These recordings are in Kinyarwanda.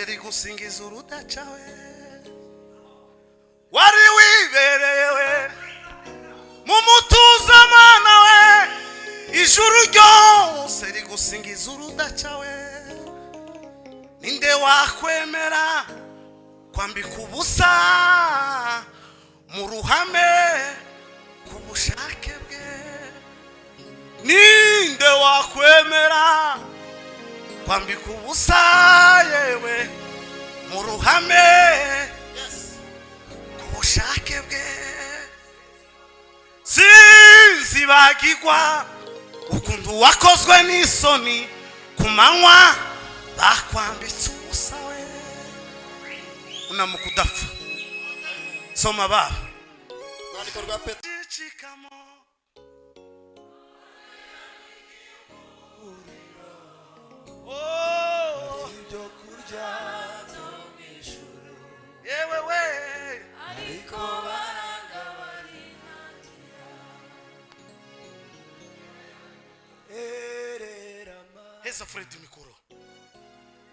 rigusingiza urudacawe wari wiberewe mu mutuzo mana we ijuru ryose rigusingiza urudacawe ninde wakwemera kwambika ubusa mu ruhame ku bushake bwe ninde wakwemera kwambika ubusa yewe mu ruhame ku bushake bwe sinzibagirwa ukuntu wakozwe n'isoni ku manywa bakwambitse ubusa we unamuka udapfa soma baba Mwandiko rwa Petero ibyo kurya yewe we ariko baranga barinangira heza Fred mikoro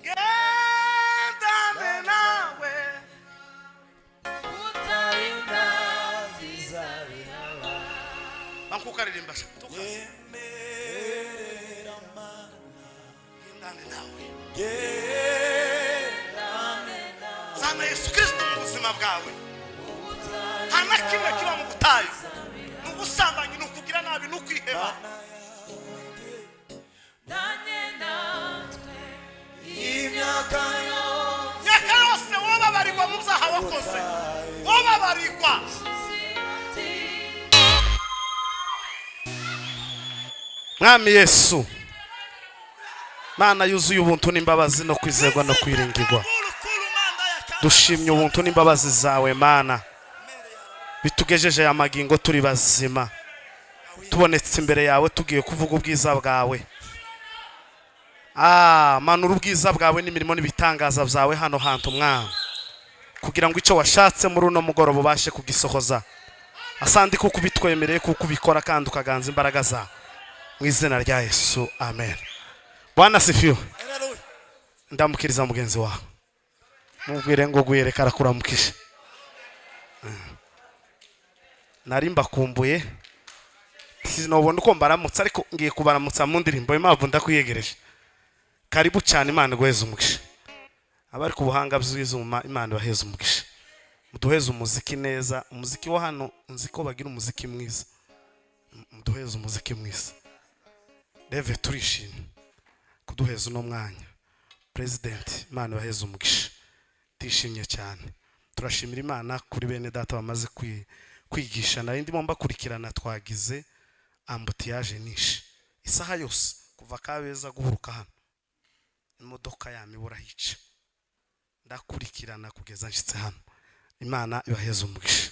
gendane nawe utayina zizabiraba bankukaririmba yemerera mana gendane nawe zana Yesu Kristo mu buzima bwawe hana kimwe kiba mu butayu n'ubusambanyi n'ukugira nabi n'ukwiheba imyaka yose wababarirwa mu byaha wakoze wababarirwa Mwami Yesu Mana yuzuye ubuntu n'imbabazi no kwizerwa no kwiringirwa dushimye ubuntu n'imbabazi zawe Mana bitugejeje ya magingo turi bazima tubonetse imbere yawe tugiye kuvuga ubwiza bwawe manura ubwiza bwawe n'imirimo n'ibitangaza byawe hano hantu Mwami kugira ngo icyo washatse muri uno mugoroba ubashe kugisohoza asandi kuko ubitwemereye kuko ubikora kandi ukaganza imbaraga zawe mu izina rya Yesu amen. Bwana sifiwe. Ndamukiriza mugenzi wawe mubwire ngo guyereka arakuramukisha narimba kumbuye sinobona uko mbaramutsa ariko ngiye kubaramutsa mu ndirimbo impamvu ndakwiyegereje karibu cyane Imana guheza umugisha abari ku buhanga bw'izuma Imana baheza umugisha muduheza umuziki neza umuziki wa hano nziko bagira umuziki mwiza muduheza umuziki mwiza Deve turishimye kuduheza uno mwanya President Imana baheza umugisha tishimye cyane turashimira Imana kuri bene data bamaze kwigisha nari ndimo mbakurikirana twagize ambutiyaje nishe isaha yose kuva Kabeza guhuruka hano imodoka yamibura hica ndakurikirana kugeza nshitse hano Imana ibaheza umugisha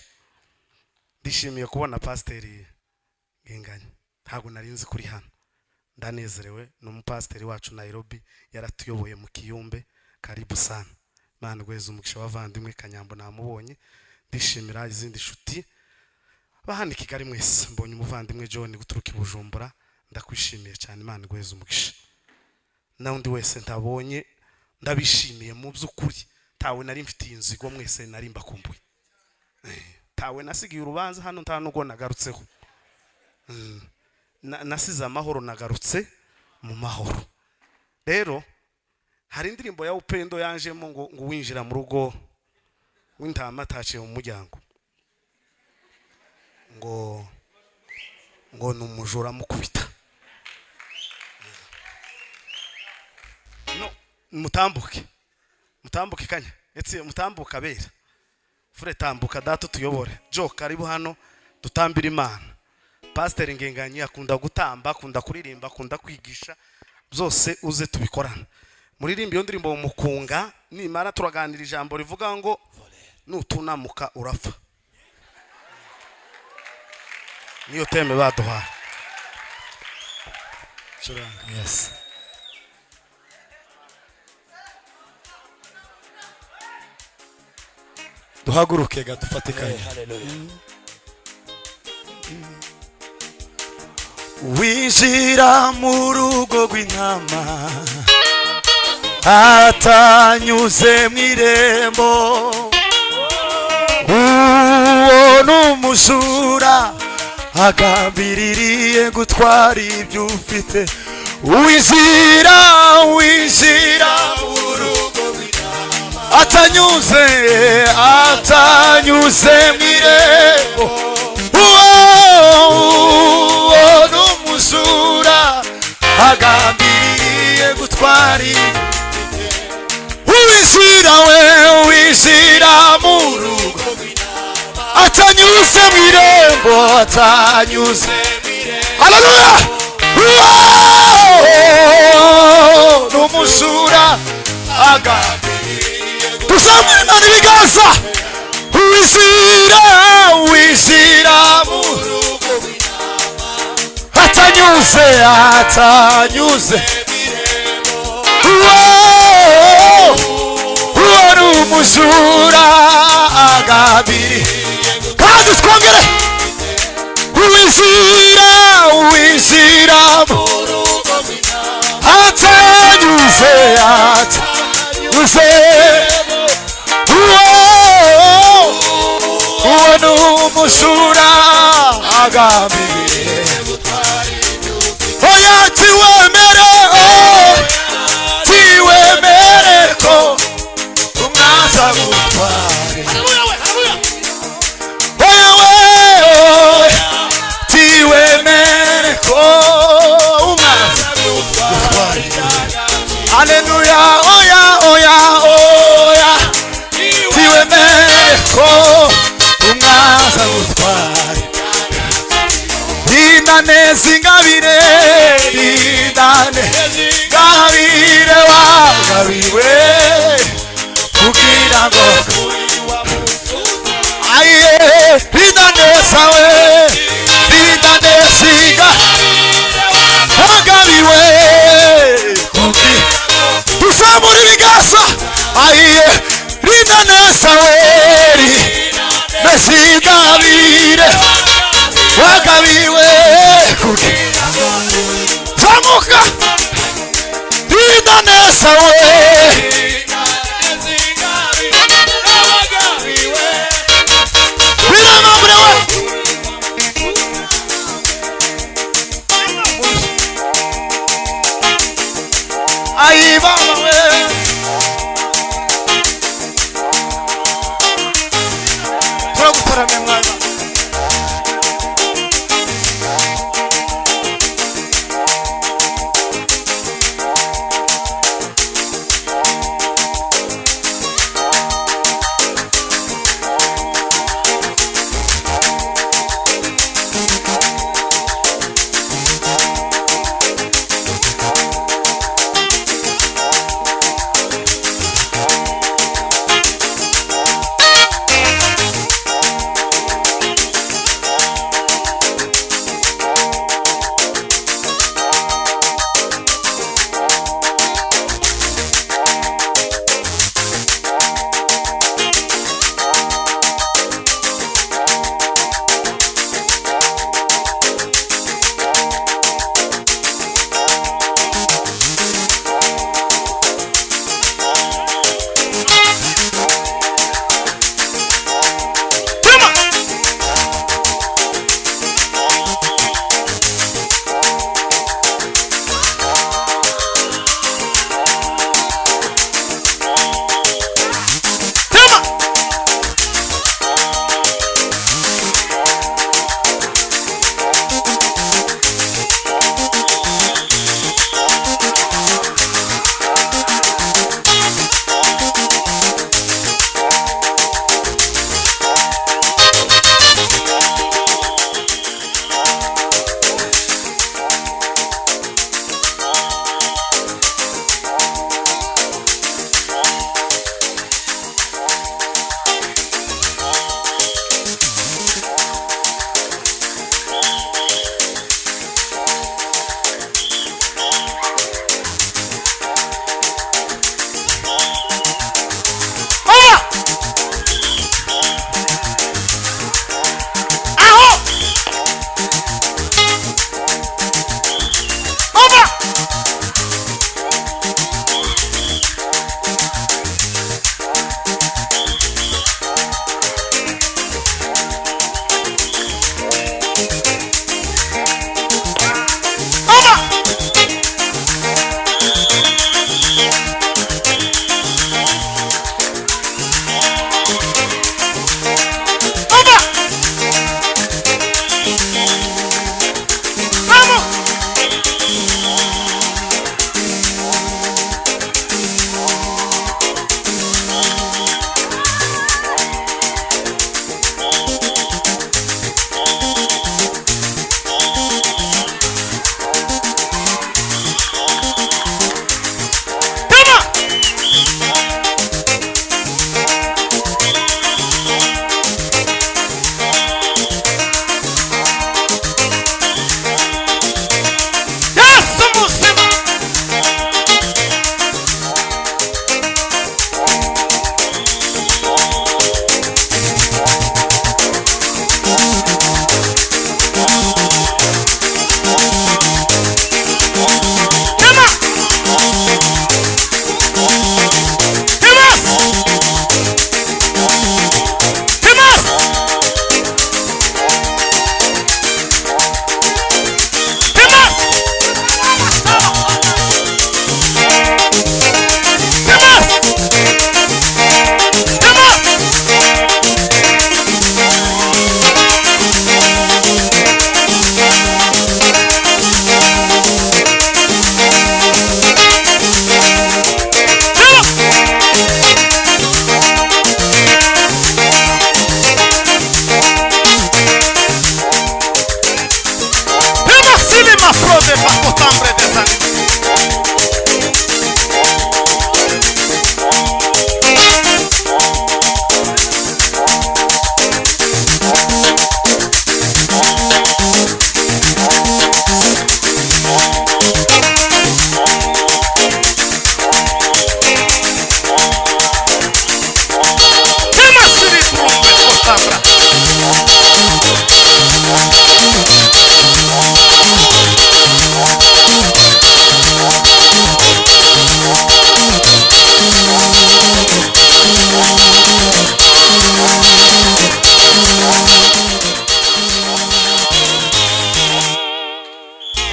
ndishimiye kubona Pasiteri Ngenganya ntabwo nari nzi kuri hano ndanezerewe n'umupasiteri wacu Nairobi yaratuyoboye mu Kiyumbe karibu sana Imana guheza umugisha wavandimwe Kanyambo namubonye ndishimira izindi shuti bahani Kigali mwese mbonye umuvandimwe John guturuka ibujumbura ndakwishimiye cyane Imana guheza umugisha naundi wese ntabonye ndabishimiye mu by'ukuri tawe nari mfitiye inzigo mwese nari mbakumbuye tawe nasigiye urubanza hano nta nugo nagarutseho nasize amahoro nagarutse mu mahoro rero hari indirimbo ya Upendo yanjemo ngo winjira mu rugo w'intama taciye mu muryango ngo numujura mukubita no mutambuke kanya etse mutambuka bera fure tambuka data tuyobore jo karibu hano dutambira Imana Pasiteri Ngenganya akunda gutamba akunda kuririmba akunda kwigisha byose uze tubikorana muririmba iyo ndirimbo mukunga nimara turaganira ijambo rivuga ngo nutunamuka urapfa niyo teme baduha yes duhaguruke gadufatikanye winjira mu rugo rw'intama atanyuze mu irembo, uwo ni umujura agambiririye gutwara ibyo ufite. Winjira mu rugo atanyuze mu irembo, uwo ni umujura agambiriye gutwara ibyo. Winjira mu rugo atanyuze mu irembo, haleluya. N'umujura agambiriye tuzamure Imana ibiganza. Winjira mu rugo atanyuze uwo ni umujura agambiriye. Kandi twongere winjira mu rugo atanyuze uwo ni umujura agambiriye. Oya tiwemere ko umwanzi agutware. Tiwemere ko umwanzi agutware. Haleluya. Oya tiwemere ko umwanzi agutware. Rinda neza ingabire wagabiwe kugira ngo rinda neza wagabiwe tuzamura ibiganza. Rinda neza ingabire wagabiwe zamuka. Rinda neza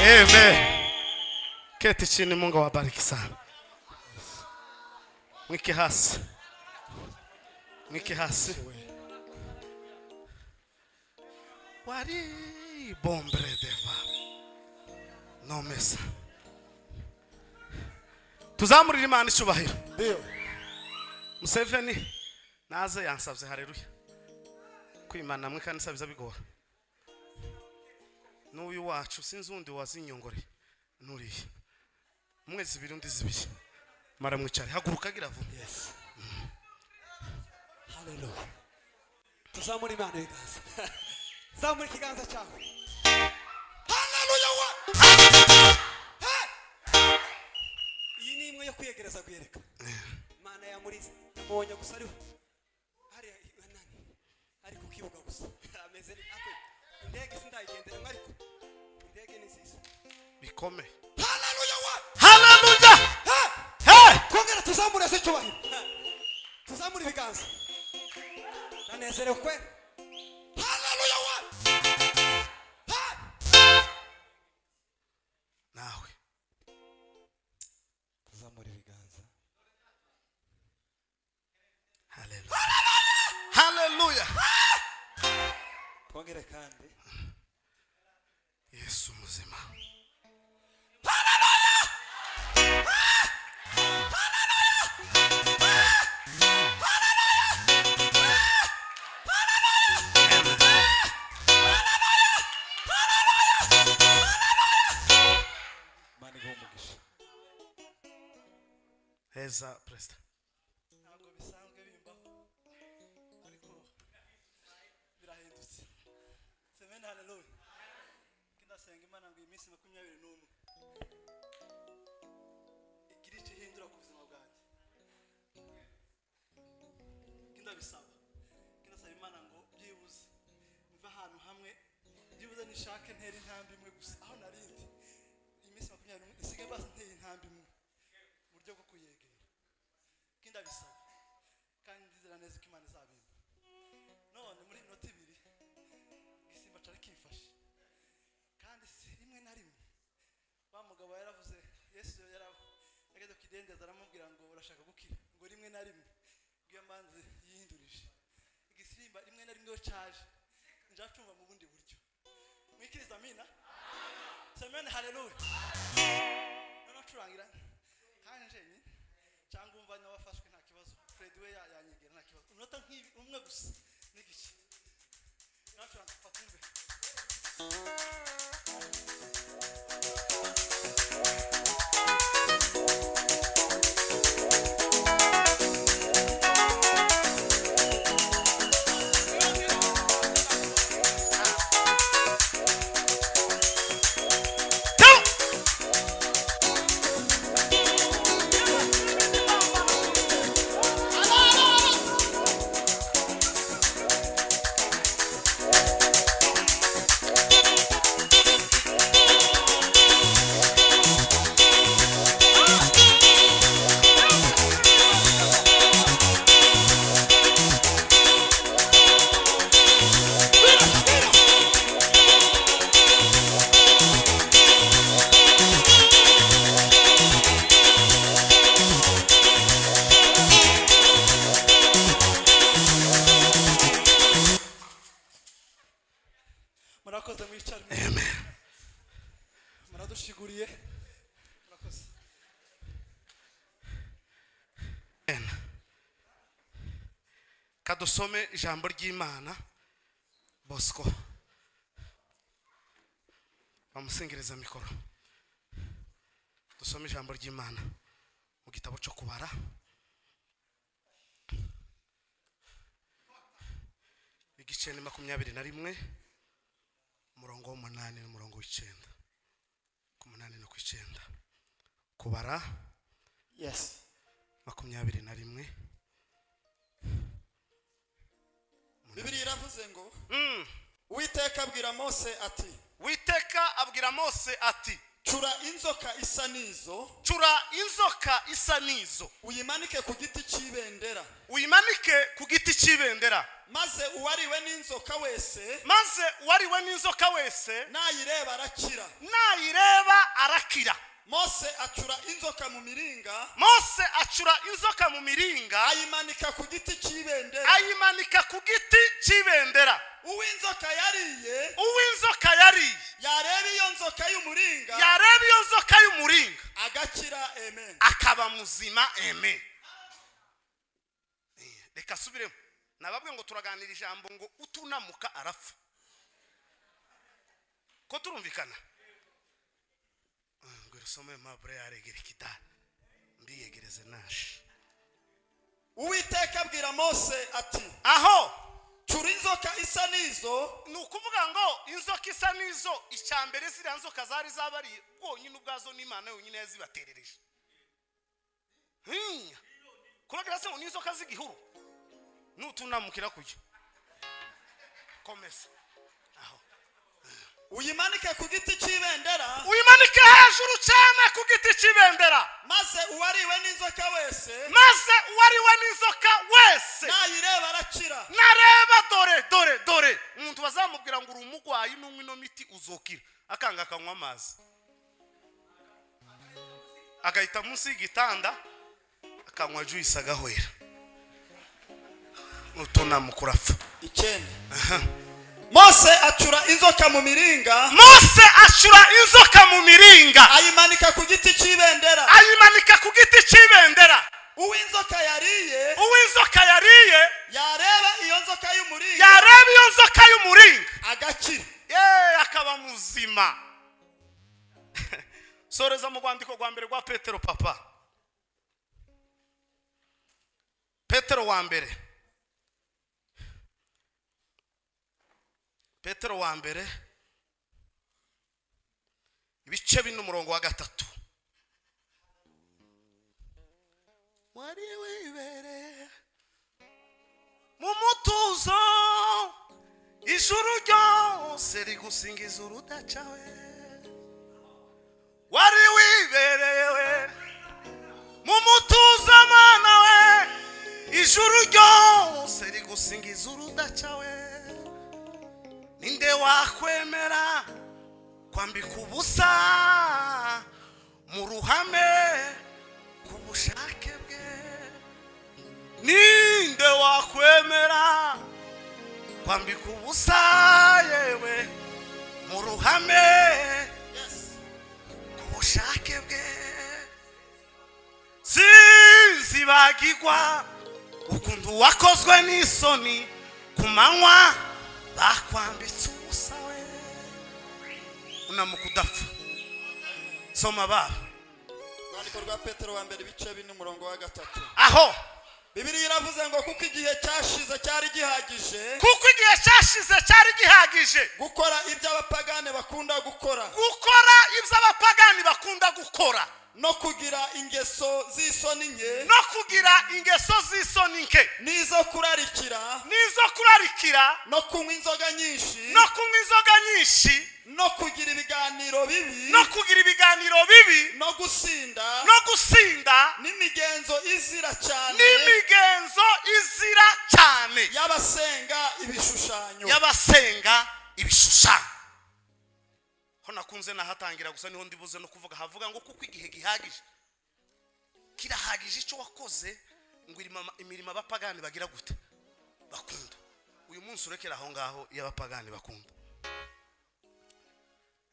Amen. Keti chini, Mungu awabariki sana. Mwike hasi. Mwike hasi. Wari bombre deva. No mesa. Tuzamurira Imana icyubahiro. Ndio. Museveni naze yansabye haleluya. Kwimana mwe kanisa biza bigora. N'uyu wacu sinzi undi wazinyongore. Nuriye. Mwezi bibiri undi zibiri. Mara mwicare haguruka gira vuba. Yes. Hallelujah. Tuzamura Imana ibiganza. Zamura ikiganza cyawe. Hallelujah. Iyi ni imwe yo kwiyegereza kuyereka. Imana yamurize. Namubonye gusa ariho. Hari nani? Ari ku kibuga gusa. Ameze ni akwe. Indege sindayigendera ariko. Indege ni nziza. Bikome. Hallelujah. Hallelujah. Hey! Kongera tuzamura se cyubahiro. Tuzamura ibiganza. Nanezerewe kwe. Hallelujah. Nawe. Tuzamura ibiganza. Hallelujah. Hallelujah. Kongera kandi. Yesu muzima. Heza presta. Ntabwo bisanzwe bimbaho ariko birahindutse. Seven hallelujah. Kindasenga Imana ngo iminsi 21 igira icyo ihindura ku buzima bwanjye. Kindabisaba. Kindasaba Imana ngo byibuze mva ahantu hamwe byibuze nishake ntera intambi imwe gusa aho narindi. Iminsi 21 isige basi ntera intambi imwe. Buryo bwo kuyegera. Kindabisaba kandi ndizera neza ko Imana izabimpa. None muri minota 2 gisimba cyari kimfashe kandi rimwe na rimwe ba mugabo yaravuze Yesu yageze kidendeza aramubwira ngo urashaka gukira ngo rimwe na rimwe bwiyo manzi yihindurije igisimba rimwe na rimwe cyaje njacumva mu bundi buryo mwikiriza amina semene haleluya none turangira kandi njenye cyangwa umva n'abafashwe nta kibazo Fred we yanyegera nta kibazo unota nk'ibi umwe gusa n'igice nacu fatumbe murakoze mwicare. Amen. Muradushiguriye. Murakoze. Kadusome ijambo ry'Imana. Bosco. Bamusengereza mikoro. Dusome ijambo ry'Imana mu gitabo cyo kubara. Igice ni 21. Umurongo w'8 n'umurongo w'9. Ku 8 no ku 9. Kubara. Yes. 21. Bibiliya iravuze ngo Uwiteka abwira Mose ati Witeka abwira Mose ati cura inzoka isa nizo, cura inzoka isa nizo, uyimanike ku giti cy'ibendera, uyimanike ku giti cy'ibendera, maze uwariwe n'inzoka wese, maze uwariwe n'inzoka wese nayireba arakira. nayireba arakira. Mose acura inzoka mu miringa, Mose acura inzoka mu miringa, ayimanika ku giti cy'ibendera. ayimanika ku giti cy'ibendera. Uw'inzoka yariye, uw'inzoka yariye yareba iyo nzoka y'umuringa, yareba iyo nzoka y'umuringa agakira. Amen. akaba muzima. Amen. Reka subiremo, nababwe ngo turaganira ijambo ngo utunamuka arapfa, ko turumvikana. ngo rusome mabure yaregera ikidari mbiyegereze nashi. Uwiteka abwira Mose ati, aho cura inzoka isa nizo, ni ukuvuga ngo inzoka isa nizo, icyambere ziriya nzoka zari zabariye bwonyine ubwazo n'Imana yonyine yazibaterereje. Kuragira se ngo n'inzoka z'igihuru nutunamukira kujya komeza. aho uyimanike ku giti cy'ibendera, uyimanike hejuru cyane ku giti cy'ibendera, maze uwariwe n'inzoka wese, maze uwariwe n'inzoka wese nayireba arakira. nareba dore umuntu bazamubwira ngo uri umugwayi n'umwe ino miti uzokira, akanga akanywa amazi, agahita munsi y'igitanda akanywa juice agahwera, utunamukurafa. Icyenda. Mose acura inzoka mu miringa, Mose acura inzoka mu miringa, ayimanika ku giti cy'ibendera. ayimanika ku giti cy'ibendera. Uw'inzoka yariye, uw'inzoka yariye yareba iyo nzoka y'umuringa, yareba iyo nzoka y'umuringa agakira. akaba muzima. Soreza mu rwandiko rwa mbere rwa Petero papa. Petero wa mbere, Petero wa mbere ibice 4:3. wari wibere mu mutuzo, ijuru ryose rigusingiza urudacawe. wari wiberewe mu mutuzo mana we, ijuru ryose rigusingiza urudacawe. ninde wakwemera kwambika ubusa mu ruhame ku bushake bwe? ninde wakwemera kwambika ubusa yewe mu ruhame ku bushake bwe? sinzibagirwa ukuntu wakozwe n'isoni ku manywa bakwambitse ubusa we, unamukudapfa. Soma baba. Urwandiko rwa Petero wa mbere ibice 4:3. aho Bibiliya iravuze ngo kuko igihe cyashize cyari gihagije, kuko igihe cyashize cyari gihagije gukora ibyo abapagane bakunda gukora, gukora ibyo abapagani bakunda gukora, no kugira ingeso z'isoni nke, no kugira ingeso z'isoni nke, n'izo kurarikira, n'izo kurarikira, no kunywa inzoga nyinshi, no kunywa inzoga nyinshi, no kugira ibiganiro bibi, no kugira ibiganiro bibi, no gusinda, no gusinda, n'imigenzo izira cyane, n'imigenzo izira cyane y'abasenga ibishushanyo. y'abasenga ibishushanyo. ho nakunze nahatangira gusa niho ndibuze no kuvuga, havuga ngo kuko igihe gihagije kirahagije icyo wakoze ngo imirimo abapagani bagira gute bakunda. uyu munsi urekera aho ngaho y'abapagani bakunda.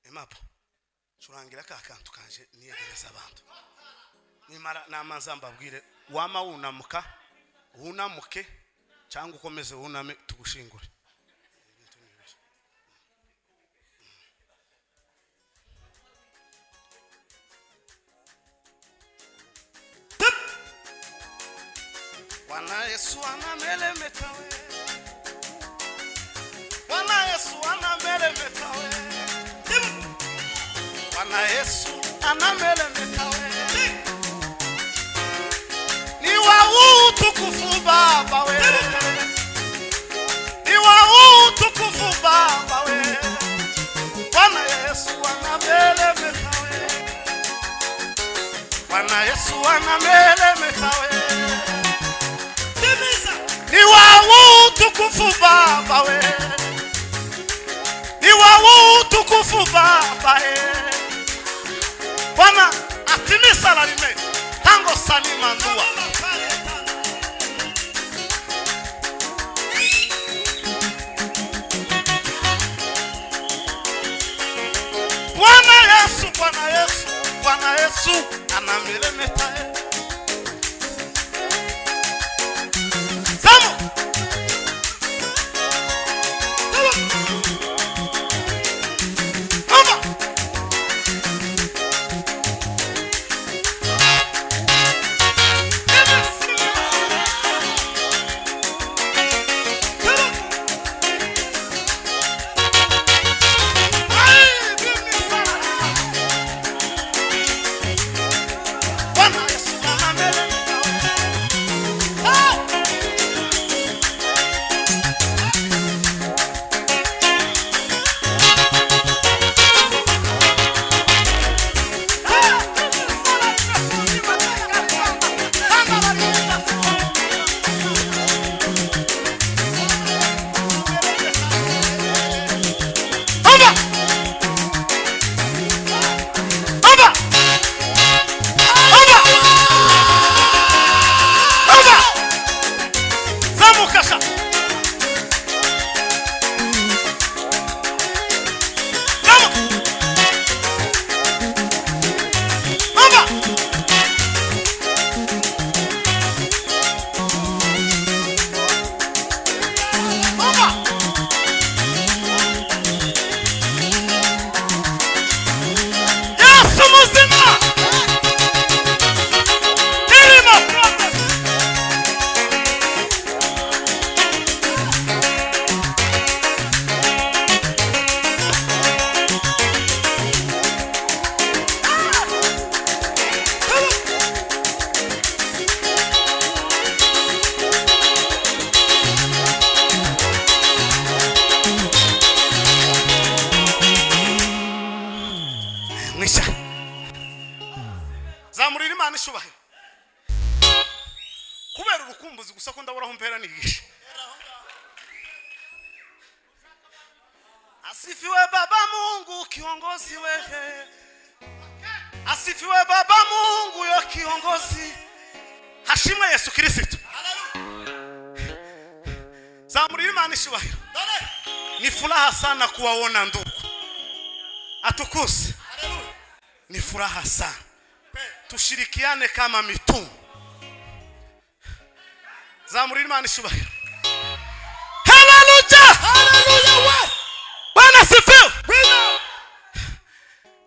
Emapa curangira ka kantu kanje niyegereza abantu, nimara namanza mbabwire wama wunamuka wunamuke cyangwa ukomeze wuname tugushingure. Bwana Yesu anamelemeta we, Bwana Yesu anamelemeta we, Bwana Yesu anamelemeta we. Ni wa utukufu Baba we, ni wa utukufu Baba we, Bwana Yesu anamelemeta we. Bwana Yesu anameremeta we. Ni wawu tukufu Baba we. Ni wawu tukufu Baba we. Bwana atimisa la lime tango salima ndua. Bwana Yesu anameremeta we. Samu zamurira Imana ishubahiro kubera urukumbuzi gusa ko ndabura aho mpera nigisha. Asifiwe Baba Mungu kiongozi wewe. Asifiwe Baba Mungu yo kiongozi. Hashimwe Yesu Kristo. Zamurira Imana ishubahiro. Ni furaha sana kuwaona ndugu. Atukuse. Ni furaha sana. Tushirikiane kama mitume. Zamurira Imana ishubahiro. Hallelujah! Hallelujah! Bwana sifiwe.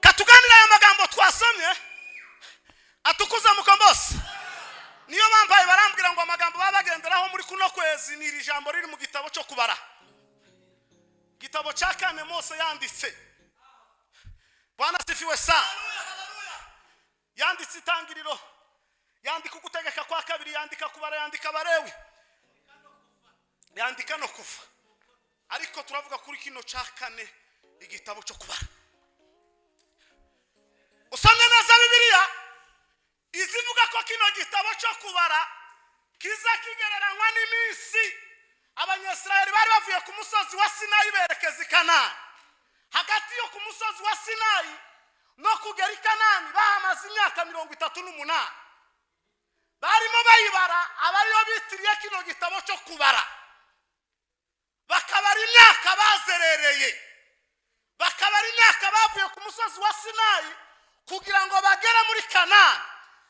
Katuganira ya magambo twasomye atukuza mukombozi. Niyo bambaye barambwira ngo amagambo babagenderaho muri kuno kwezi ni iri jambo riri mu gitabo cyo kubara. Gitabo cya kane Mose yanditse. Bwana sifiwe sana. Yanditse itangiriro, yandika gutegeka kwa kabiri, yandika kubara, yandika Balewi, yandika no kuva. Ariko turavuga kuri kino cya kane igitabo cyo kubara. Usomye neza Bibiliya izivuga ko kino gitabo cyo kubara kiza kigereranywa n'iminsi Abanyesirayeli bari bavuye ku musozi wa Sinayi berekeza i Kanani. Hagati yo ku musozi wa Sinayi no kugera i Kanani bahamaze imyaka 38. Barimo bayibara abariyo bitiriye kino gitabo cyo kubara. Bakabara imyaka bazerereye. Bakabara imyaka bavuye ku musozi wa Sinayi kugira ngo bagere muri Kanani.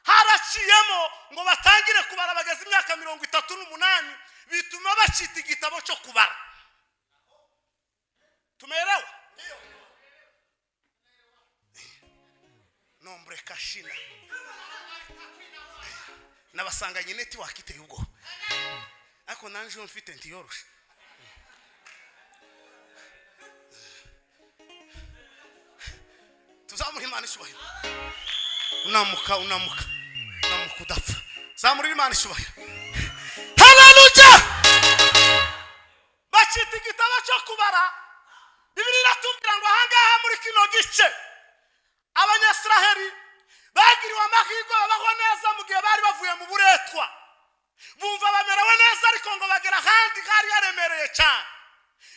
Haraciyemo ngo batangire kubara bageze imyaka 38 bituma bacita igitabo cyo kubara. Tumeelewa? Nombre kashina. Nabasanganye network iteye ubwo. Ako nanje mfite ntiyoroshe. Tuzamurira Imana ishubahiro. Unamuka udapfa. Zamurira Imana ishubahiro. Hallelujah! Bacita igitabo cyo kubara. Bibiliya iratubwira ngo ahangaha muri kino gice Abanyesiraheli bagiriwe amahirwe babaho neza mu gihe bari bavuye mu buretwa, bumva bamerewe neza, ariko ngo bagera ahandi hari yaremereye cyane,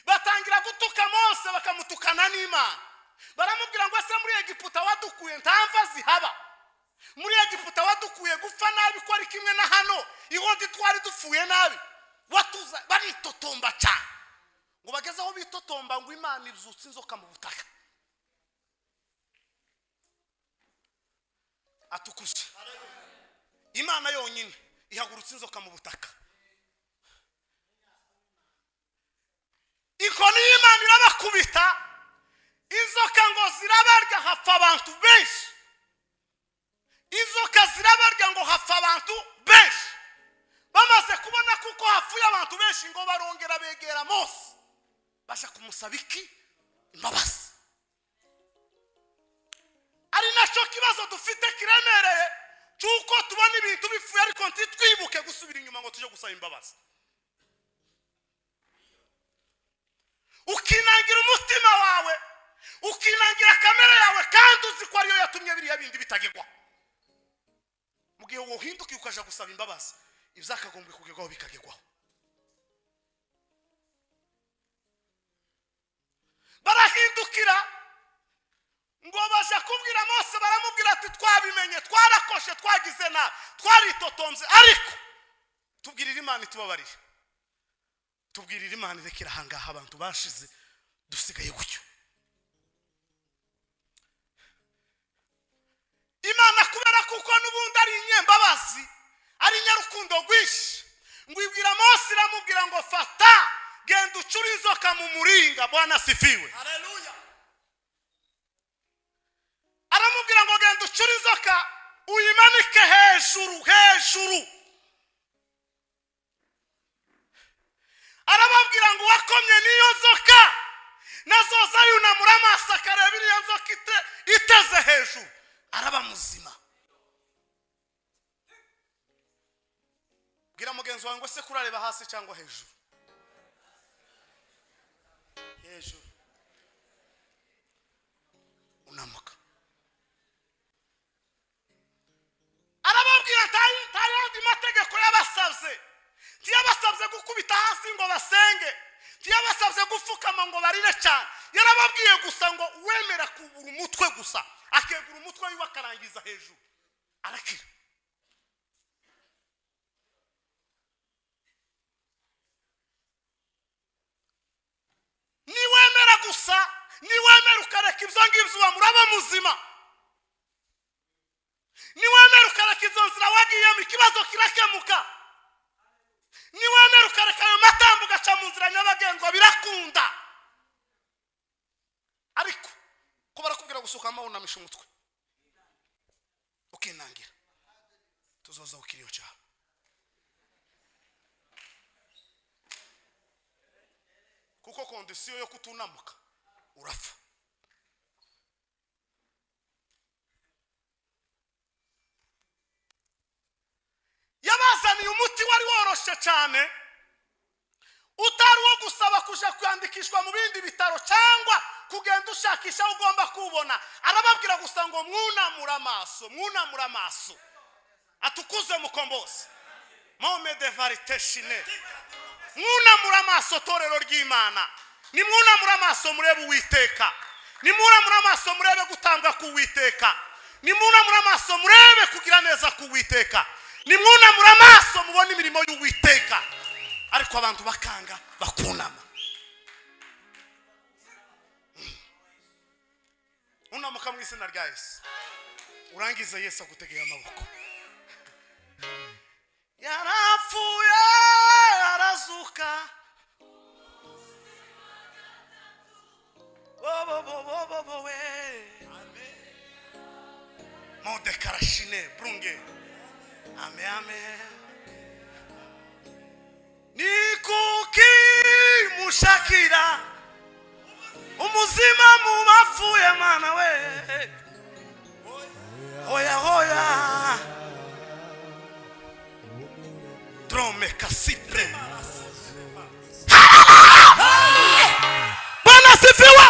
batangira gutuka Mose bakamutukana n'Imana. Baramubwira ngo ese muri Egiputa wadukuye nta mva zihaba, muri Egiputa wadukuye gupfa nabi ko ari kimwe na hano ihodi twari dupfuye nabi, watuza. Baritotomba cyane ngo bageze aho bitotomba ngo Imana izutse inzoka mu butaka. Atukuze Imana yonyine ihagurutse inzoka mu butaka. Inkoni y'Imana irabakubita, inzoka ngo zirabarya hapfa abantu benshi, inzoka zirabarya ngo hapfa abantu benshi. Bamaze kubona kuko hapfuye abantu benshi ngo barongera begera Mose basha kumusaba iki? Imbabazi. Ari nacyo kibazo dufite kiremereye cyuko tubona ibintu bipfuye ariko ntitwibuke gusubira inyuma ngo tuje gusaba imbabazi. Ukinangira umutima wawe, ukinangira kamera yawe, kandi uzi ko ariyo yatumye biriya bindi bitagirwa. Mu gihe wohinduka ukaja gusaba imbabazi, ibyakagombye kugirwaho bikagirwaho. Barahindukira ngo baje kubwira Mose, baramubwira ati twabimenye, twarakoshe, twagize na twaritotonze, ariko tubwirira Imana itubabarire, tubwirira Imana irekera ahangaha abantu bashize dusigaye gutyo. Imana kubera kuko n'ubundi ari inyembabazi, ari nyarukundo rwinshi, ngo ibwira Mose iramubwira ngo fata genda ucura inzoka mu muringa. Bwana asifiwe. Haleluya. Aramubwira ngo genda ucura inzoka uyimanike hejuru hejuru. Arababwira ngo wakomye niyo nzoka nazoza yunamura amaso akareba iriya nzoka iteze hejuru, araba muzima. Bwira mugenzi wawe ngo se kurareba hasi cyangwa hejuru? Hejuru. Unamuka. Arababwira ntayandi mategeko yabasabye, ntiyabasabye gukubita hasi ngo basenge, ntiyabasabye gupfukama ngo barire cyane. Yarababwiye gusa ngo wemera kubura umutwe gusa, akegura umutwe wiwe akarangiza hejuru, arakira. Niwemera gusa, niwemera ukareka ibyo ngibyo wamuraba muzima, niwemera ukareka izo nzira wagiyemo ikibazo kirakemuka, niwemera ukareka ayo matambo ugaca mu nzira nyabagendwa birakunda. Ariko ko barakubwira gusukama unamisha umutwe ukinangira, tuzoza ukiriyo cyawe. Kuko kondisiyo yo kutunamuka urapfa. Yabazaniye umuti wari woroshe cyane, utari wo gusaba kuja kwandikishwa mu bindi bitaro cyangwa kugenda ushakisha ugomba kubona. Arababwira gusa ngo mwunamura amaso, mwunamura amaso. Atukuze mukombozi Mome de varite shine. Mwunamura amaso torero ry'Imana, ni mwunamura amaso murebe Uwiteka, ni mwunamura amaso murebe gutanga ku Uwiteka, ni mwunamura amaso murebe kugira neza ku Uwiteka, ni mwunamura amaso mubona imirimo y'Uwiteka. Ariko abantu bakanga bakunama. Unamuka mu izina rya Yesu, urangiza Yesu agutegeye amaboko. Yarapfuye arazuka, we mode karashine brunge ame ame ni kuki mushakira umuzima mu bapfuye mana we. Hoya hoya drome kasipre. Bwana sifiwe.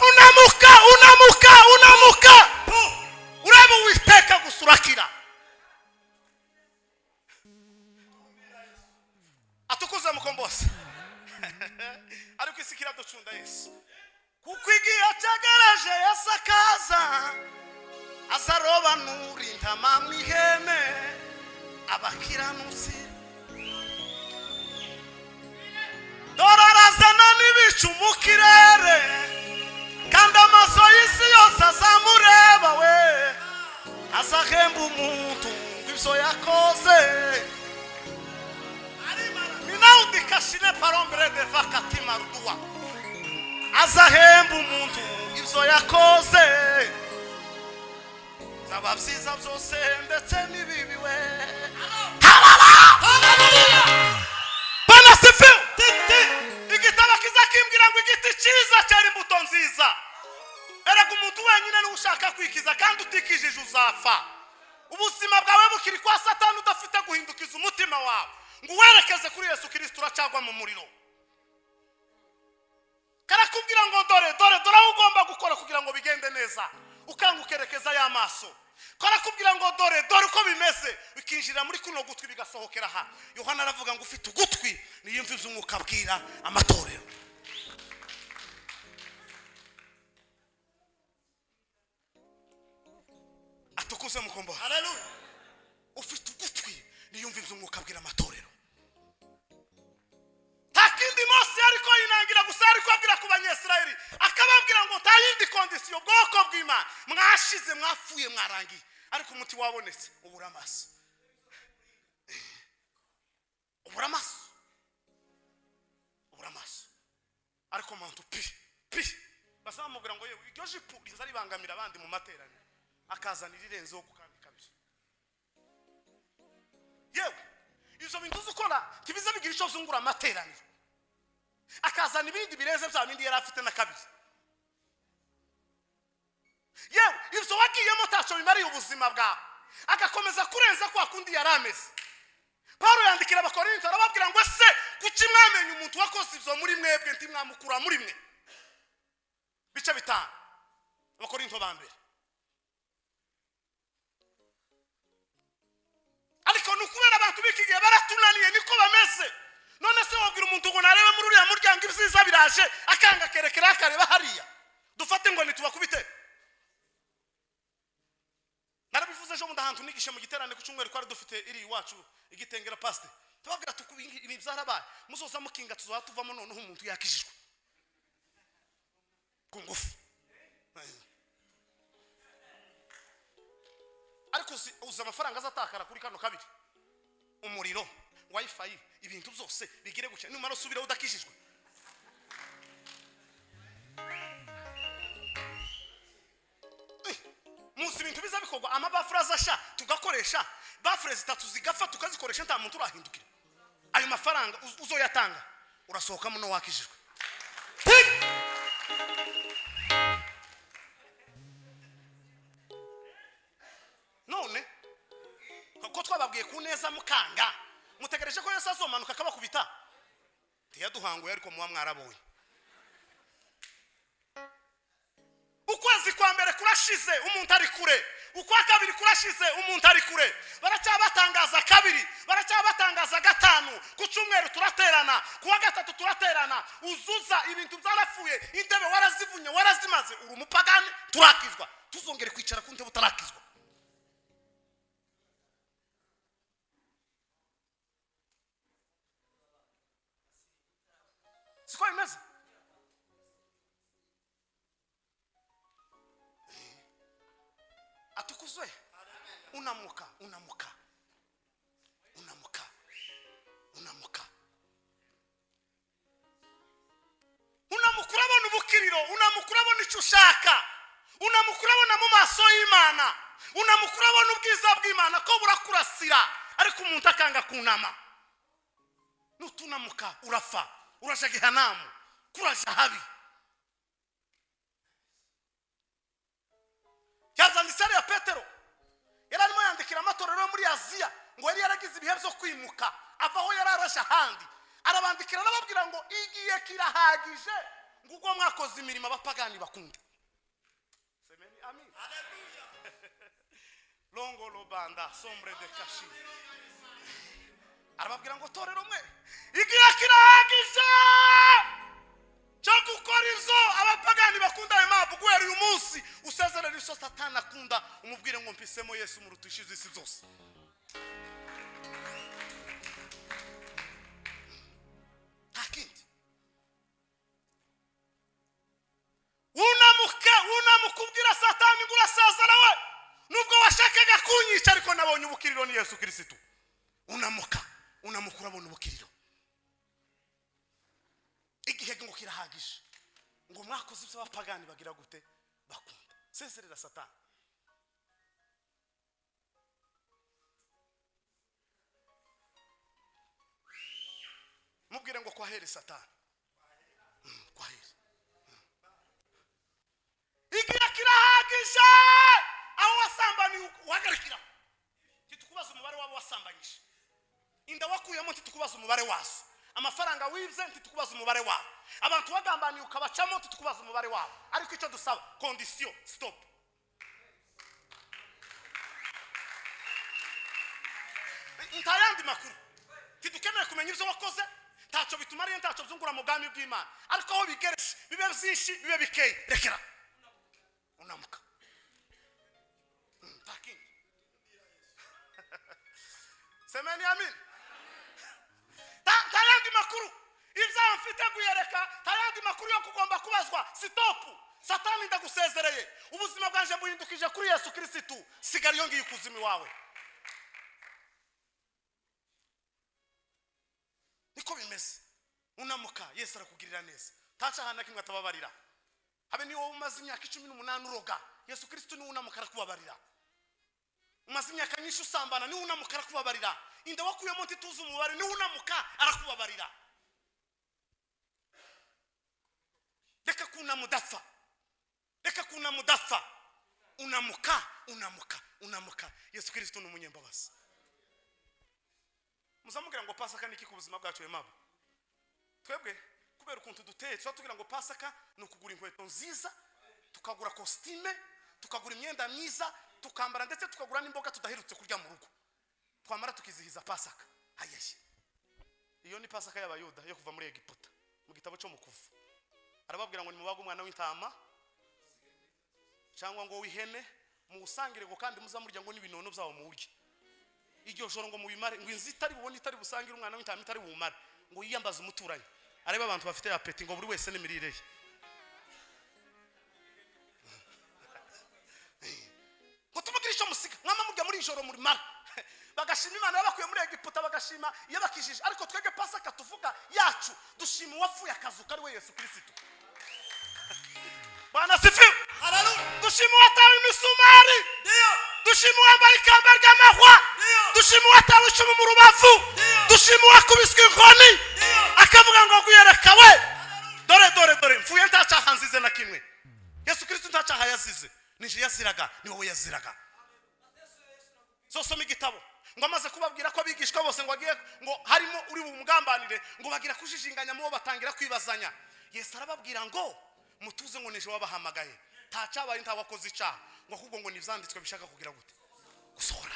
Unamuka, unamuka, unamuka. Urabu aza azarobanura intama mu ihene abakiranutsi dore arazana n'ibicu mu kirere kandi amaso y'isi yose azamureba we azahemba umuntu ngw'ibyo yakoze minaudikashine parombere de vakatima ruduwa azahemba umuntu ibyo yakoze zaba byiza byose ndetse n'ibibi we haleluya bana sifiwe igitabo kizakimbwira ngo igiti cyiza cyari imbuto nziza erega umuntu wenyine niwe ushaka kwikiza kandi utikijije uzapfa ubuzima bwawe bukiri kwa satani udafite guhindukiza umutima wawe ngo werekeze kuri Yesu Kristo uracagwa mu muriro karakubwira ngo dore aho ugomba gukora kugira ngo bigende neza ukangukerekeza y'amaso karakubwira ngo dore uko bimeze bikinjira muri kuno gutwi bigasohokera aha Yohana aravuga ngo ufite ugutwi niyumva iby'umwuka abwira amatorero atukuze mukombo haleluya ufite ugutwi niyumva iby'umwuka abwira amatorero takindi Mose ariko yinangira gusa ariko abwira ku banyesirayeli akababwira ngo nta yindi kondisiyo bwoko bw'Imana mwashize mwafuye mwarangiye ariko umuti wabonetse uburamaso ariko muntu pi basamubwira ngo yewe iryo jipu riza ribangamira abandi mu materaniro akazanira irenzeho kandi kabiri yewe izo bintu zukora kibiza bigira icyo zungura amateraniro akazana ibindi bireze bya bindi yari afite na kabiri yewe ibyo wagiyemo tacho bimariye ubuzima bwawe agakomeza kurenza kwa kundi yarameze Paulo yandikira abakorinto arababwira ngo se kuki mwamenye umuntu wakoze ibyo muri mwebwe nti mwamukura muri mwe bice bitanu abakorinto ba mbere ariko nukubera abantu bikigiye baratunaniye niko bameze none se wabwira umuntu ngo narebe muri uriya muryango ibyiza biraje akanga kerekera akareba hariya dufate ngo nitubakubite narabivuze ejo mundahantu nigishe mu giterane ku cyumweru kwari dufite iri iwacu igitengera paste tubabwira ibi byarabaye muzoza mukinga tuzatuvamo noneho umuntu yakijijwe ku ngufu ariko uza amafaranga azatakara kuri kano kabiri umuriro wifi ibintu byose bigire gucya numara usubira udakijijwe muzi ibintu biza bikorwa amabafura azasha tugakoresha bafure zitatu zigafa tukazikoresha nta muntu urahindukira ayo mafaranga uzoyatanga urasohoka muno wakijijwe none ko twababwiye ku neza mukanga mutegereje ko Yesu azomanuka akabakubita tiyaduhanguye ariko muwa mwarabonye ukwezi kwa mbere kurashize umuntu ari kure ukwa kabiri kurashize umuntu ari kure baracyabatangaza kabiri baracyabatangaza gatanu ku cyumweru turaterana kuwa gatatu turaterana uzuza ibintu byarapfuye intebe warazivunye warazimaze uri umupagani turakizwa tuzongere kwicara ku ntebe utarakizwa siko imeze atukuzwe unamuka unamukura ubukiriro unamukura icyo ushaka unamukura mu maso y'Imana unamukura ubwiza bw'Imana ko burakurasira ariko umuntu akanga kunama nutunamuka urafa uraje gehanamu kuraje habi yazandisari ya Petero yararimo yandikira amatorero muri Aziya ngo yari yaragize ibihe byo kwimuka avaho yararasha handi arabandikira nababwira ngo igiye kirahagije nguko mwakoze imirimo abapagani bakunda semeni amin haleluya longo lobanda sombre de kashi arababwira ngo torero mwe igiye kirahagije cyo gukora izo abapagani bapagani bakunda ayo mabu guhera uyu munsi usezerera iso satani akunda umubwire ngo mpisemo Yesu murutishize isi zose. Akindi unamukubwira satani ngo urasezera we nubwo washakaga kunyica ariko nabonye ubukiriro ni Yesu Kristo. Unamukura abona ubukiriro. Igihe ngo kirahagije ngo mwakoze ibyo abapagani bagira gute bakunda. Sezerera satani. Mubwire ngo kwahere satani. Kwahere. Igihe kirahagije aho wasambani uhagarikira. Titukubaza umubare wabo wasambanyije. Inda wakuyemo titukubaza umubare wazo. Amafaranga wibye ntitukubaza umubare wabo. Abantu bagambaniye ukabacamo titukubaza umubare wabo. Ariko icyo dusaba condition stop. Ntayandi makuru. Tidukeneye kumenya ibyo wakoze. Tacho bitumariye ntacho byungura mu bwami bw'Imana. Ariko aho bigereshe bibe byinshi bibe bikeye rekera. Unamuka. Takini. Semeni amin. Tayandi makuru. Ibyo mfite guyereka tayandi makuru yo kugomba kubazwa. Stop. Satani ndagusezereye. Ubuzima bwanje buhindukije kuri Yesu Kristo. Sigara yo ngiye kuzimi wawe. Niko bimeze. Unamuka Yesu arakugirira neza. Tacha hana kimwe atababarira. Habe ni wowe umaze imyaka 18 uroga. Yesu Kristo ni unamuka arakubabarira. Umaze imyaka nyinshi usambana ni unamuka arakubabarira. Inda wakuyemo ntituzi umubare ni unamuka arakubabarira. Reka kuna mudafa. Reka kuna mudafa. Unamuka. Yesu Kristo ni umunyembabazi. Muzamugira ngo Pasaka niki ku buzima bwacu yemabo. Twebwe kubera ukuntu duteye tugira ngo Pasaka ni ukugura inkweto nziza, tukagura costume, tukagura imyenda myiza, tukambara ndetse tukagura n'imboga tudahirutse kurya mu rugo. Twamara tukizihiza Pasaka. Hayeje. Iyo ni Pasaka y'abayuda yo kuva muri Egiputa. Mu gitabo cyo mukuva. Arababwira ngo nimubaga umwana w'intama cyangwa ngo wihene mu usangire ngo kandi muzamurya ngo n'ibinono byawo mu urye. Iryo joro ngo mubimare ngo inzitari bubone itari busangira umwana w'intama itari bumare ngo yiyambaza umuturanyi. Areba abantu bafite apeti ngo buri wese n'imirire ye. Ngo tumugirisha musiga mwama mujya muri ijoro muri mara. Bagashima Imana yabakuye muri Egiputa bagashima yabakijije ariko twege Pasaka tuvuga yacu dushima uwapfuye akazuka ari we Yesu Kristo. Bwana sifiwe. Haleluya. Dushima watawe imisumari. Ndio. Dushima wambaye ikamba ry'amahwa. Ndio. Dushima watawe icumu mu rubavu. Ndio. Dushima wakubiswe inkoni. Ndio. Akavuga ngo guyereka we. Dore mfuye ntacaha nzize na kimwe. Yesu Kristo ntacaha yazize. Nije yaziraga ni wowe yaziraga. Soma igitabo ngo amaze kubabwira ko abigishwa bose ngo agiye ngo harimo uri bumugambanire ngo bagira kujijinganya mu batangira kwibazanya. Yesu arababwira ngo mutuze ngo nije wabahamagaye tacabaye ntawakoze icaha ngo ahubwo ngo nivyanditswe bishaka kugira gute gusohora.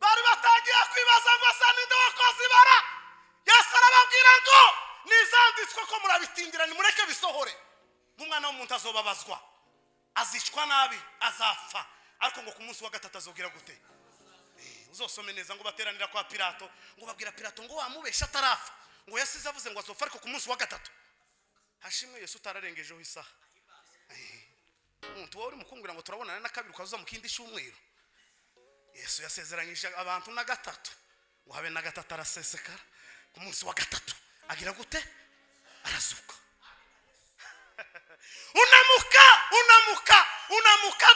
Bari batangiye kwibaza ngo saninde wakoze ibara. Yesu arababwira ngo nizanditswe ko murabitindira ni mureke bisohore. Umwana w'umuntu azobabazwa azicwa nabi azapfa ariko ngo ku munsi wa gatatu azogira gute. Uzosome neza ngo bateranira kwa Pilato ngo babwira Pilato ngo wamubesha atarafa ngo yasize avuze ngo azopfa ariko ku munsi wa gatatu. Hashimwe Yesu tararengejeho isaha. Umuntu wari mukungira ngo turabonana na kabiri ukaza mu kindi cyumweru. Yesu yasezeranyije abantu na gatatu ngo habe na gatatu arasesekara ku munsi wa gatatu agira gute arazuka. Unamuka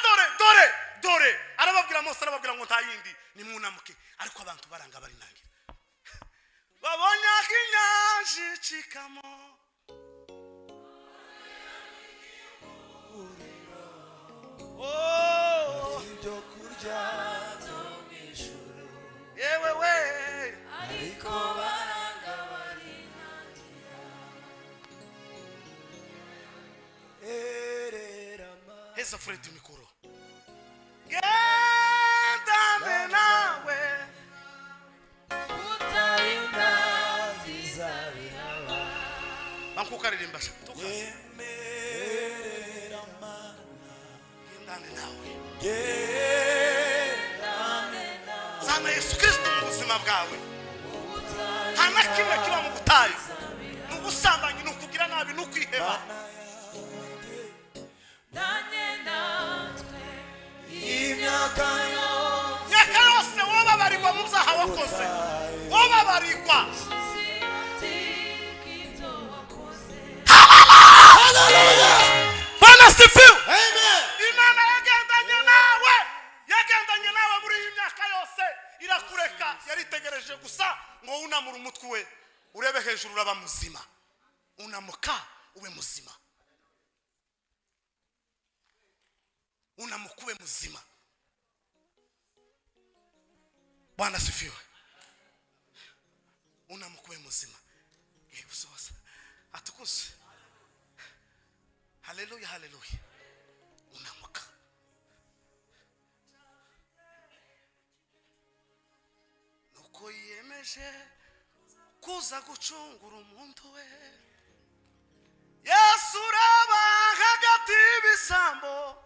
dore arababwira Mose arababwira ngo ntayindi ni munamuke ariko abantu baranga bari nangira babonye inyanja cikamo ibyo kurya byo mw'ijuru yewe we ariko baranga bari nangira heza Fred mikoro gendane nawe utayunda zizabiha kukaririmba gendane nawe zana Yesu Kristo mu buzima bwawe nta na kimwe kiba mu butayu n'ubusambanyi n'ukugira nabi n'ukwiheba imyaka yose wobabarirwa mu byaha wakoze wobabarirwa Bwana sifiwe Imana yagendanye nawe muri iyi myaka yose irakureka yaritegereje gusa ngo unamura umutwe we urebe hejuru uraba muzima unamuka ube muzima unamukube muzima Bwana sifiwe unamukube muzima usoza atukuse haleluya haleluya unamuka nuko yiyemeje kuza gucungura umuntu we Yesu uraba hagati y'ibisambo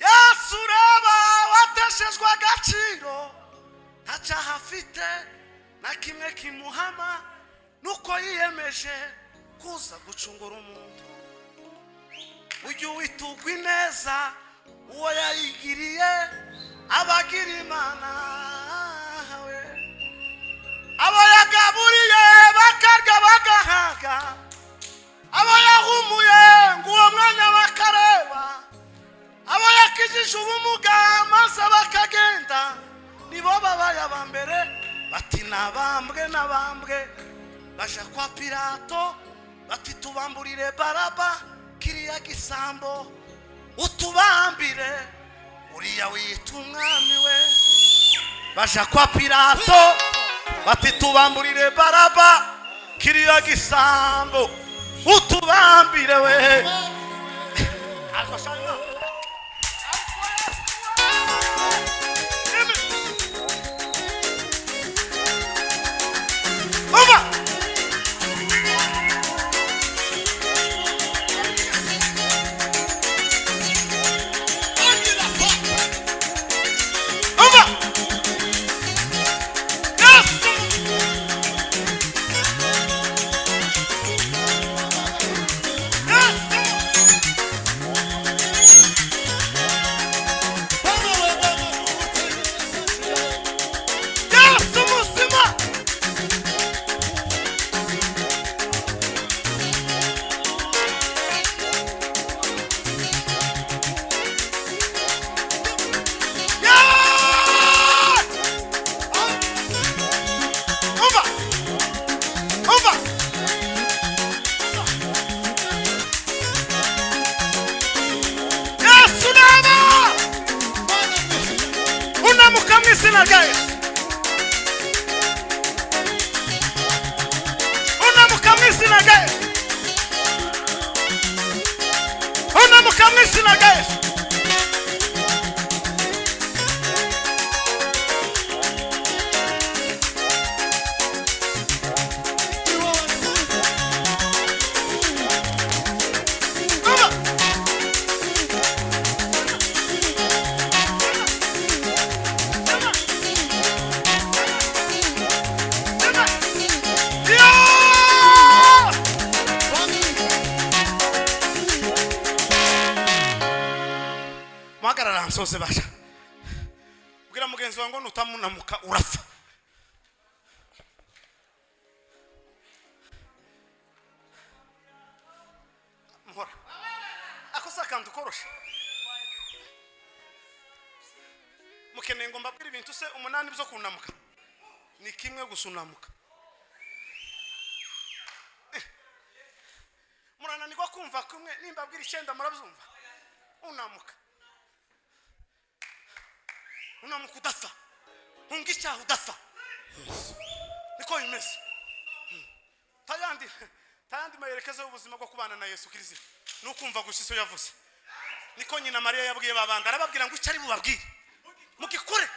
Yesu uraba wateshejwe agaciro ntacyaha afite na kimwe kimuhama nuko yiyemeje kuza gucungura umuntu ujye witugwa ineza uwo yayigiriye abagira Imana we abo yagaburiye bakarya bagahaga abo yahumuye ngo uwo mwanya bakareba abo yakijije ubumuga maze bakagenda nibo babaye abambere bati nabambwe baja kwa Pilato bati tubamburire Baraba kiriya gisambo utubambire uriya wiyita umwami we baja kwa Pilato bati tubamburire Baraba kiriya gisambo utubambire we Sose basha ubwira mugenzi wangu nutamunamuka urapfa mpora akosa kandi ukorosha mukeneye ngo mbabwire ibintu se umunani byo kunamuka ni kimwe gusunamuka murananirwa kumva kumwe nimbabwira 9 murabyumva unamuka unamuka udafa ungicha udafa niko imeze tayandi mayerekezo y'ubuzima bwo kubana na Yesu Kristo nukumva gushiso yavuze niko nyina Maria yabwiye babanda arababwira ngo icari bubabwire mugikore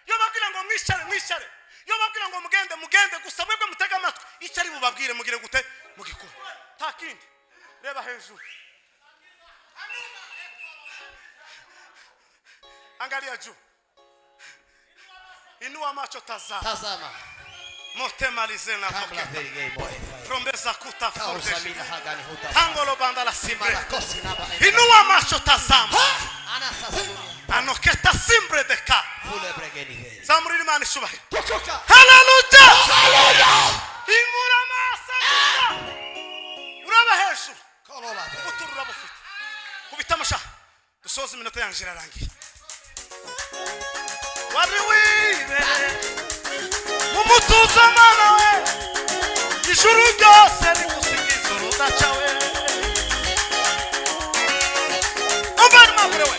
yo babwira ngo mwishare iyo babwira ngo mugende gusa mwebwe mutega amatwi icyo ari bubabwire mugire gute mugikora nta kindi reba hejuru angalia juu inua macho tazama motemalize na kabla verigei moefa trombeza kutafuta Samina hagani huta tangolo banda la simbre Marakosi naba inua macho tazama ana sasa dunia anoketa simbre de ka fule bregeni heri zamuri imana ishubahe tokoka haleluya ingura masa uraba hejuru kolola uturura bufite kubitamusha dusoza iminota yanje irarangiye wari wibe mumutuza mana we ijuru ryose rigusingiza urudaca we umva n'amaguru we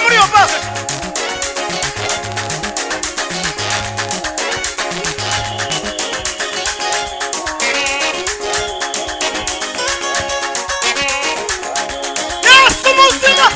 Muri yo base Yesu muzima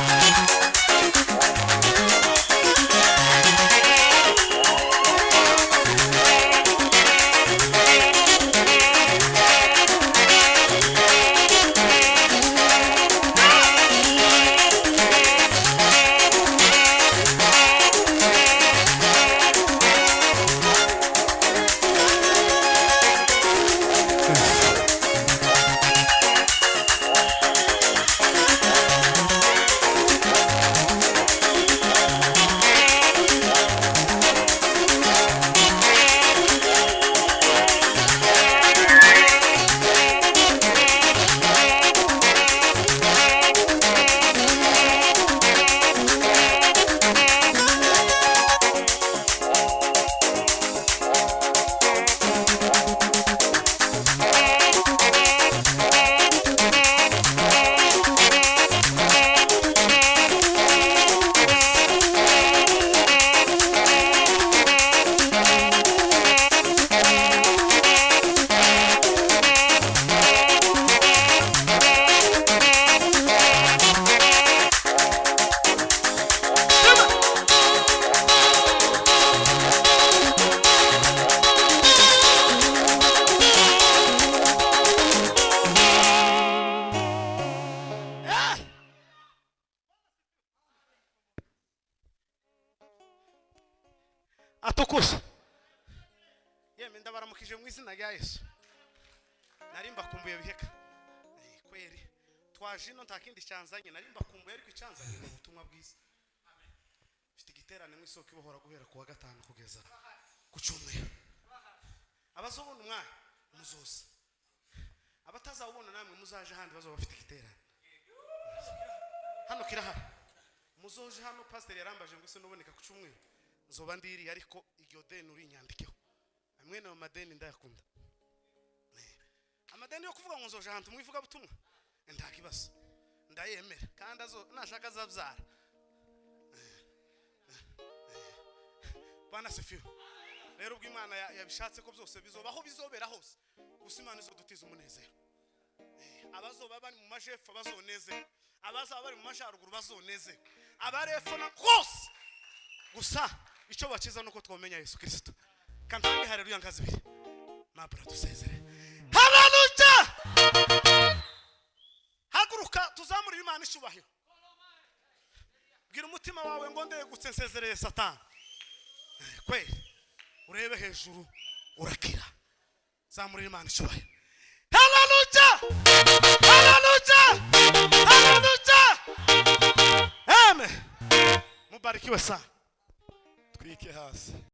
atukuza yeme ndabaramukije mu izina rya Yesu narimba kumbuye biheka kweri twaje no nta kindi cyanzanye narimba kumbuye ariko icyanzanye ni ubutumwa bwiza mfite igiterane mu isoko ibohora guhera ku wa gatanu kugeza ku cyumweru abazobona umwanya muzoza abatazabona namwe muzaje handi bazoba bafite igiterane hano kirahari muzoje hano pastor yarambaje ngo se noboneka ku cyumweru zoba ndiri ariko iryo deni uri nyandikeho amwene mu madeni ndayakunda amadeni yo kuvuga ngo nzoje ahantu mwivuga butumwa ndakibazo ndayemera kandi azo nashaka zabyara bana sefiyo rero ubwo Imana yabishatse ko byose bizobaho bizobera hose gusa Imana izodutiza umunezero abazoba bari mu majepfo bazonezero abazaba bari mu masharuguru bazonezero abarefo na hose gusa icyo bakiza nuko twomenya Yesu Kristo kandi haleluya ngazibiri mabura dusezere haleluya haguruka tuzamurira Imana ishubahiro bwira umutima wawe ngo ndeye gutsensezereye Satani kwe urebe hejuru urakira zamurira Imana ishubahiro haleluya haleluya haleluya amen mubarikiwe sana twike hasi